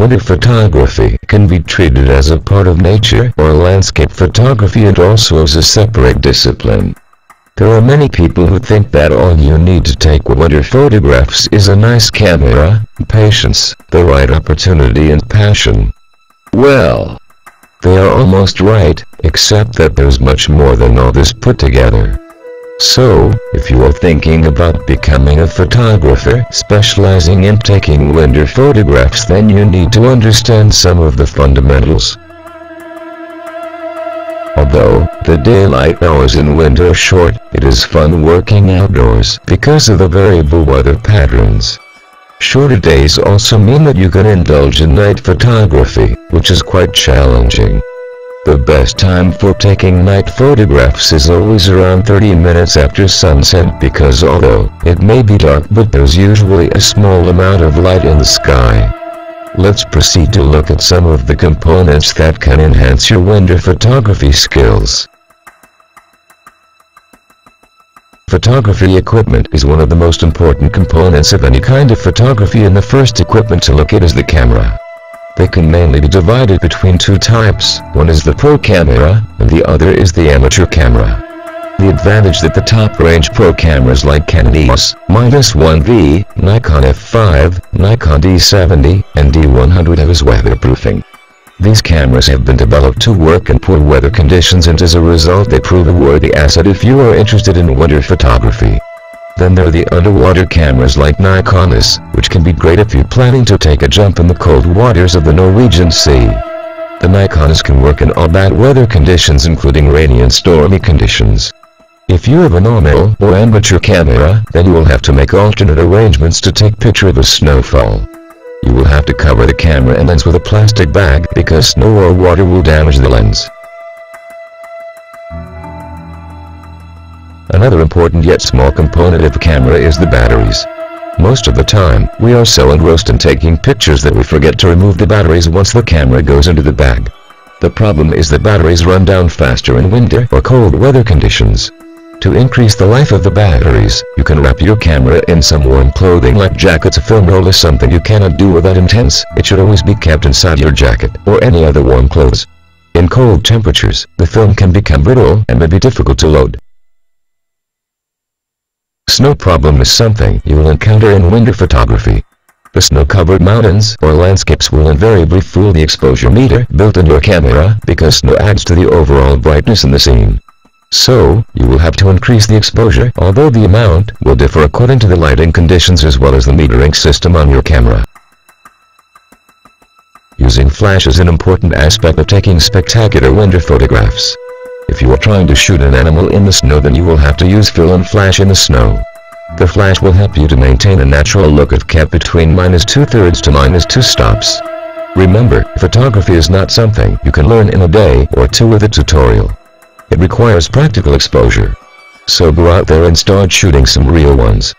Winter photography can be treated as a part of nature or landscape photography and also as a separate discipline. There are many people who think that all you need to take winter photographs is a nice camera, patience, the right opportunity and passion. Well, they are almost right, except that there's much more than all this put together. So, if you are thinking about becoming a photographer specializing in taking winter photographs, then you need to understand some of the fundamentals. Although the daylight hours in winter are short, it is fun working outdoors because of the variable weather patterns. Shorter days also mean that you can indulge in night photography, which is quite challenging. The best time for taking night photographs is always around 30 minutes after sunset because although it may be dark, but there's usually a small amount of light in the sky. Let's proceed to look at some of the components that can enhance your winter photography skills. Photography equipment is one of the most important components of any kind of photography, and the first equipment to look at is the camera. They can mainly be divided between two types. One is the pro camera, and the other is the amateur camera. The advantage that the top-range pro cameras like Canon EOS-1V, Nikon F5, Nikon D70, and D100 have is weatherproofing. These cameras have been developed to work in poor weather conditions, and as a result they prove a worthy asset if you are interested in winter photography. Then there are the underwater cameras like Nikon's, which can be great if you're planning to take a jump in the cold waters of the Norwegian Sea. The Nikon's can work in all bad weather conditions, including rainy and stormy conditions. If you have a normal or amateur camera, then you will have to make alternate arrangements to take picture of a snowfall. You will have to cover the camera and lens with a plastic bag because snow or water will damage the lens. Another important yet small component of a camera is the batteries. Most of the time, we are so engrossed in taking pictures that we forget to remove the batteries once the camera goes into the bag. The problem is that batteries run down faster in winter or cold weather conditions. To increase the life of the batteries, you can wrap your camera in some warm clothing like jackets. A film roll is something you cannot do without intense. It should always be kept inside your jacket or any other warm clothes. In cold temperatures, the film can become brittle and may be difficult to load. Snow problem is something you will encounter in winter photography. The snow-covered mountains or landscapes will invariably fool the exposure meter built in your camera because snow adds to the overall brightness in the scene. So, you will have to increase the exposure, although the amount will differ according to the lighting conditions as well as the metering system on your camera. Using flash is an important aspect of taking spectacular winter photographs. If you are trying to shoot an animal in the snow, then you will have to use fill and flash in the snow. The flash will help you to maintain a natural look if kept between -2/3 to -2 stops. Remember, photography is not something you can learn in a day or two with a tutorial. It requires practical exposure. So go out there and start shooting some real ones.